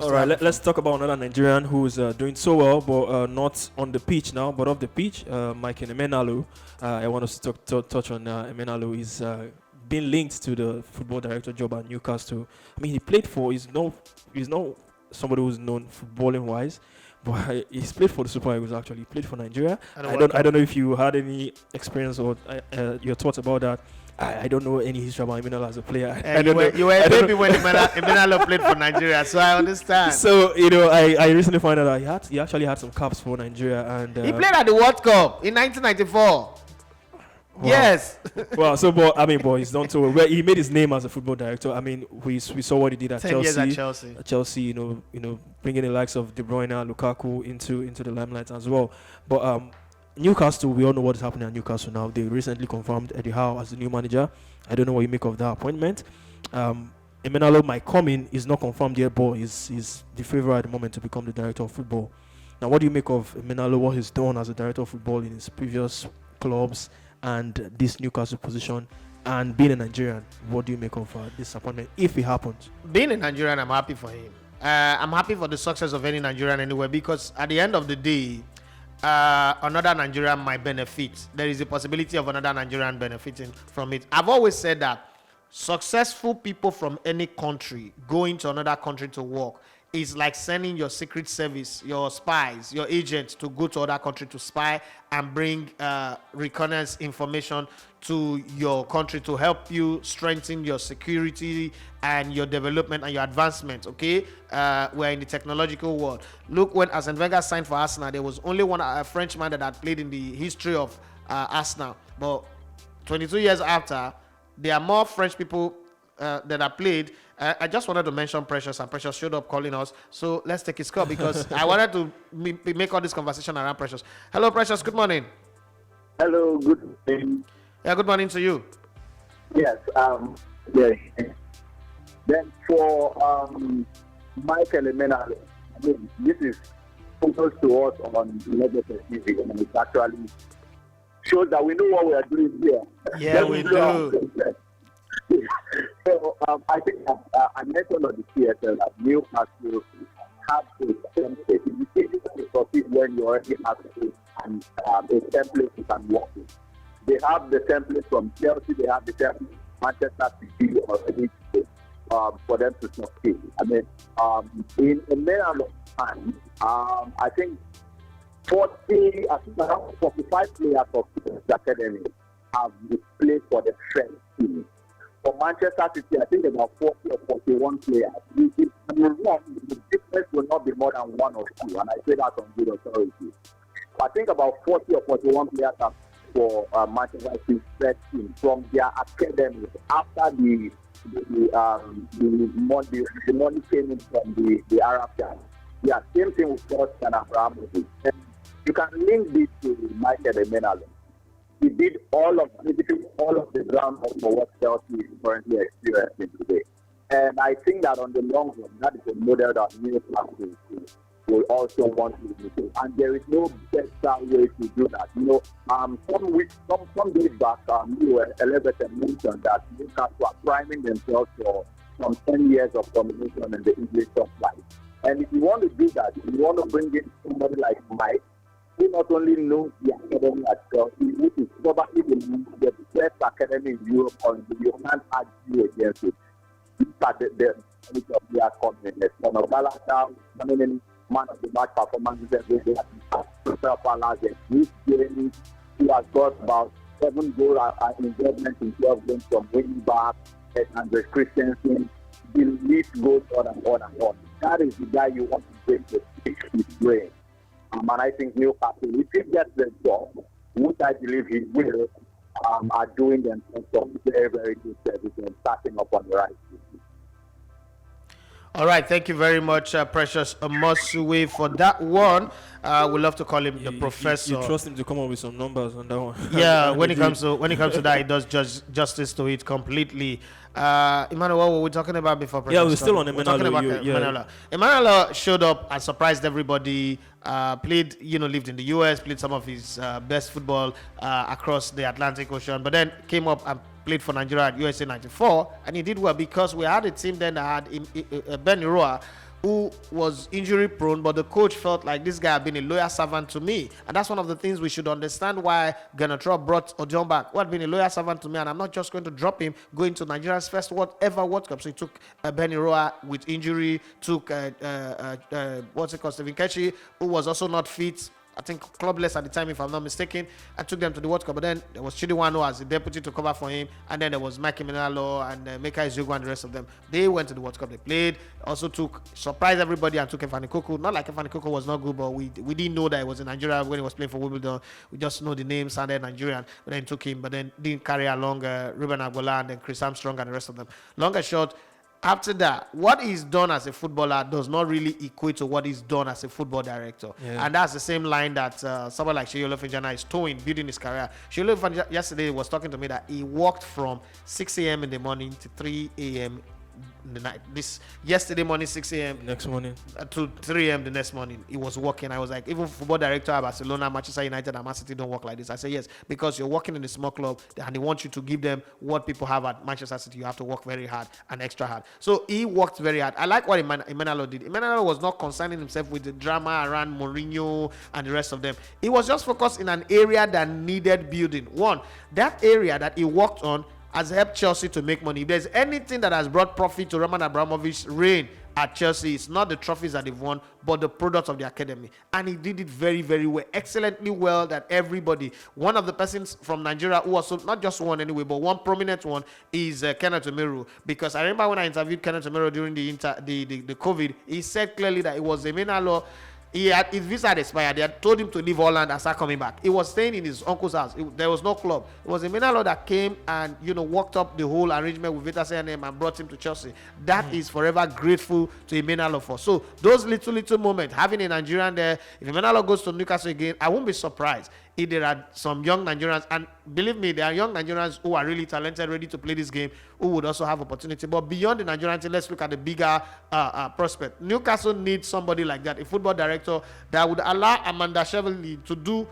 All right, let's talk about another Nigerian who's doing so well, but not on the pitch now, but off the pitch. Michael Emenalo. I want us to touch on Emenalo. He's been linked to the football director job at Newcastle. I mean, he played for. He's no somebody who's known footballing wise, but he's played for the Super Eagles. Actually, he played for Nigeria. I don't know if you had any experience or your thoughts about that. I don't know any history about Emenalo as a player. You were a baby when Emenalo played for Nigeria, so I understand. So I recently found out that he actually had some caps for Nigeria, and he played at the World Cup in 1994. Wow. Yes. Well, but he's done so well. He made his name as a football director. I mean, we saw what he did at 10 Chelsea. years at Chelsea. Chelsea, bringing the likes of De Bruyne, Lukaku into the limelight as well. But Newcastle, we all know what is happening at Newcastle now. They recently confirmed Eddie Howe as the new manager. I don't know what you make of that appointment. Emenalo might come in. He's not confirmed yet, but he's the favorite at the moment to become the director of football. Now, what do you make of Emenalo, what he's done as a director of football in his previous clubs and this Newcastle position, and being a Nigerian? What do you make of this appointment if it happens? Being a Nigerian, I'm happy for him. I'm happy for the success of any Nigerian anywhere, because at the end of the day, another Nigerian might benefit. There is a possibility of another Nigerian benefiting from it. I've always said that successful people from any country going to another country to work is like sending your secret service, your spies, your agents to go to other country to spy and bring reconnaissance information to your country to help you strengthen your security and your development and your advancement. Okay, we're in the technological world. Look, when Arsene Wenger signed for Arsenal, there was only one Frenchman that had played in the history of Arsenal. But 22 years after, there are more French people that have played. I just wanted to mention Precious, and Precious showed up calling us. So let's take his call, because I wanted to make all this conversation around Precious. Hello, Precious. Good morning. Hello. Good morning. Yeah, good morning to you. Yes. Yeah. Then for Michael Emenalo, I mean, this is close to us on Legacy TV, and it actually shows that we know what we are doing here. Yeah, we do. So I think I mentioned on the PSL that Newcastle have a template. You can proceed when you already have a template you can work with. They have the template from Chelsea. They have the template from Manchester City already for them to succeed. I mean, in a matter of time, I think around 45 players of the academy have played for the French team. For Manchester City, I think about 40 or 41 players. The difference will not be more than one or two, and I say that on good authority. I think about 40 or 41 players are for Manchester City team from their academy after the money came in from the Arab guys. Yeah, same thing with Roman Abrahamovic. And you can link this to Michael Emenalo. He did all of the groundwork for what Chelsea is currently experiencing today. And I think that on the long run, that is a model that Newcastle will also want to imitate. And there is no better way to do that. Some days back, you were elevated mentioned that Newcastle are priming themselves for some 10 years of domination in the English top flight. And if you want to do that, if you want to bring in somebody like Mike, he not only knows the academy at Chelsea, which is probably the best academy in Europe, or you can't argue against it. But the of their commitment. One of Galata, man of the match performances every day at Crystal Palace, this game, he has got about 7 goals and involvement in 12 games from winning back, and Andre Christensen. The list goes on and on and on. That is the guy you want to bring to fix his brain. And I think Newcastle, if he gets the job, which I believe he will, are doing themselves some very, very good service and starting up on the right. All right, thank you very much, Precious Omosue, for that one. We love to call him the professor. You trust him to come up with some numbers on that one. Yeah, when it comes to that, he does justice to it completely. Emmanuel, what were we talking about before? Yeah, we're still on Emenalo. We're talking about Emenalo. Emenalo showed up and surprised everybody. Lived in the US, played some of his best football across the Atlantic Ocean, but then came up and played for Nigeria at USA 94, and he did well because we had a team then that had Ben Iroa, who was injury prone, but the coach felt like this guy had been a loyal servant to me. And that's one of the things we should understand why Ganatrop brought Odion back, who had been a loyal servant to me, and I'm not just going to drop him going to Nigeria's first whatever World Cup. So he took Benny Roa with injury, took Stephen Kechi, who was also not fit. I think clubless at the time, if I'm not mistaken. I took them to the World Cup, but then there was Chidi Wano as the deputy to cover for him, and then there was Michael Emenalo and Meka Ezugu and the rest of them. They went to the World Cup, they played, also surprised everybody and took Efani Koko. Not like Efani Koko was not good, but we didn't know that it was in Nigeria when he was playing for Wimbledon. We just know the name sounded Nigerian, but then took him, but then didn't carry along Ruben Agbola and then Chris Armstrong and the rest of them. Long and short, after that, what he's done as a footballer does not really equate to what he's done as a football director. Yeah. And that's the same line that someone like Sheyi Olofinjana is towing, building his career. Sheyi Olofinjana yesterday was talking to me that he walked from 6 a.m. in the morning to 3 a.m. in the night. This yesterday morning, 6 a.m. next morning to 3 a.m. the next morning, he was working. I was like, even football director at Barcelona, Manchester United, and Man City don't work like this. I say yes, because you're working in a small club and they want you to give them what people have at Manchester City. You have to work very hard and extra hard. So he worked very hard. I like what Emenalo did. Emenalo was not concerning himself with the drama around Mourinho and the rest of them. He was just focused in an area that needed building. One, that area that he worked on has helped Chelsea to make money. If there's anything that has brought profit to Roman Abrahamovic's reign at Chelsea, it's not the trophies that they've won, but the products of the academy. And he did it very, very well, excellently well, that everybody, one of the persons from Nigeria who also, not just one anyway, but one prominent one is Kenneth Omeru. Because I remember when I interviewed Kenneth Omeru during the COVID, he said clearly that it was Emenalo. His visa had expired. They had told him to leave Holland and start coming back. He was staying in his uncle's house. There was no club. It was Emenalo that came and worked up the whole arrangement with Vita CNM and brought him to Chelsea. That is forever grateful to Emenalo for. So those little moments, having a Nigerian there, if Emenalo goes to Newcastle again, I won't be surprised if there are some young Nigerians, and believe me, there are young Nigerians who are really talented, ready to play this game, who would also have opportunity. But beyond the Nigerian team, let's look at the bigger prospect. Newcastle needs somebody like that, a football director that would allow Amanda Chevrolet to do.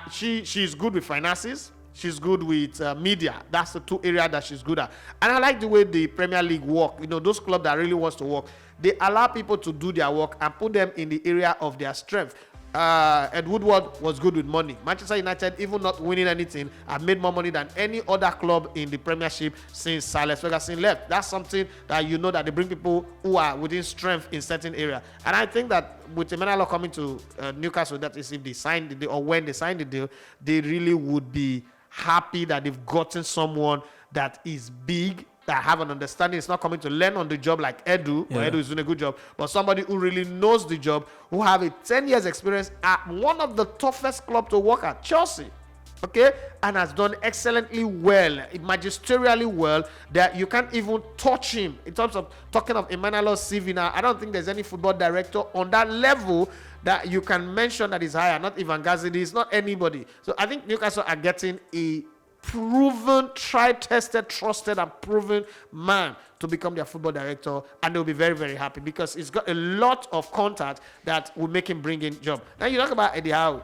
She's good with finances. She's good with media. That's the two areas that she's good at. And I like the way the Premier League work. Those clubs that really wants to work, they allow people to do their work and put them in the area of their strength. Ed Woodward was good with money. Manchester United, even not winning anything, have made more money than any other club in the Premiership since Sir Alex Ferguson left. That's something that that they bring people who are within strength in certain area. And I think that with Emenalo coming to Newcastle, that is if they signed the deal, or when they signed the deal, they really would be happy that they've gotten someone that is big, that have an understanding. It's not coming to learn on the job like Edu, or Edu is doing a good job, but somebody who really knows the job, who have a 10 years experience at one of the toughest clubs to work at, Chelsea, okay, and has done excellently well, magisterially well, that you can't even touch him. In terms of talking of Emenalo's CV now, I don't think there's any football director on that level that you can mention that is higher. Not Ivan Gazidis, not anybody. So I think Newcastle are getting a proven, tried, tested, trusted, and proven man to become their football director, and they'll be very, very happy because he's got a lot of contact that will make him bring in job. Now you talk about Eddie Howe.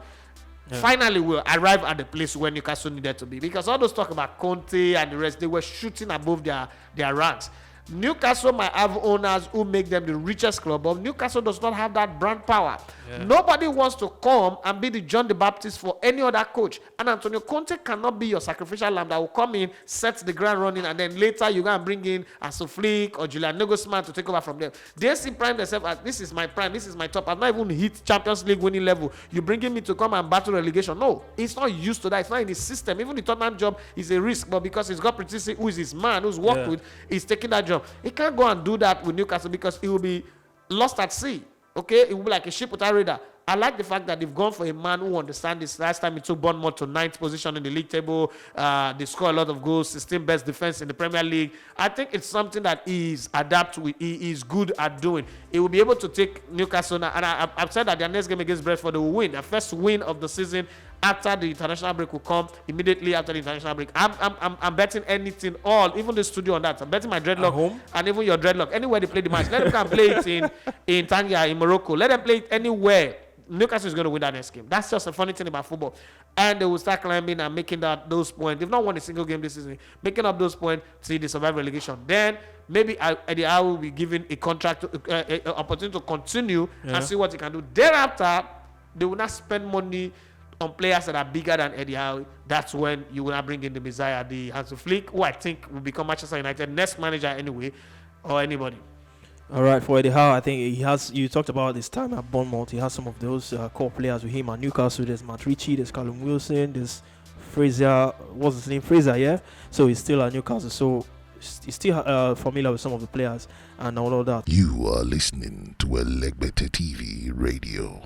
Finally will arrive at the place where Newcastle needed to be, because all those talk about Conte and the rest, they were shooting above their ranks. Newcastle might have owners who make them the richest club, but Newcastle does not have that brand power. Nobody wants to come and be the John the Baptist for any other coach. And Antonio Conte cannot be your sacrificial lamb that will come in, set the ground running, and then later you go and bring in Flick or Julian Nagelsmann to take over from them. They see prime themselves as, this is my prime, this is my top. I've not even hit Champions League winning level. You're bringing me to come and battle relegation. No, he's not used to that. It's not in his system. Even the Tottenham job is a risk, but because he's got Patricia, who is his man, who's worked with, he's taking that job. He can't go and do that with Newcastle because he will be lost at sea. Okay, it will be like a ship without a radar. I like the fact that they've gone for a man who understands this. Last time he took Bournemouth to 9th position in the league table. They score a lot of goals, 16th best defense in the Premier League. I think it's something that he's adapt with. He is good at doing. He will be able to take Newcastle now, and I've said that their next game against Brentford, they will win. Their first win of the season after the international break will come immediately after the international break. I'm betting anything, all, even the studio on that. I'm betting my dreadlock home? And even your dreadlock. Anywhere they play the match, let them come play it in Tangier, in Morocco. Let them play it anywhere. Newcastle is going to win that next game. That's just a funny thing about football. And they will start climbing and making those points. They've not won a single game this season. Making up those points till they survive relegation. Then maybe Eddie Howe will be given a contract, an opportunity to continue and see what he can do. Thereafter, they will not spend money on players that are bigger than Eddie Howe. That's when you will not bring in the Messiah, the Hansi Flick, who I think will become Manchester United next manager anyway, or anybody. All right, for Eddie Howe, I think he has. You talked about his time at Bournemouth. He has some of those core players with him at Newcastle. There's Matt Ritchie, there's Callum Wilson, there's Fraser. What's his name? Fraser, yeah. So he's still at Newcastle. So he's still familiar with some of the players and all of that. You are listening to Elegbete TV Radio.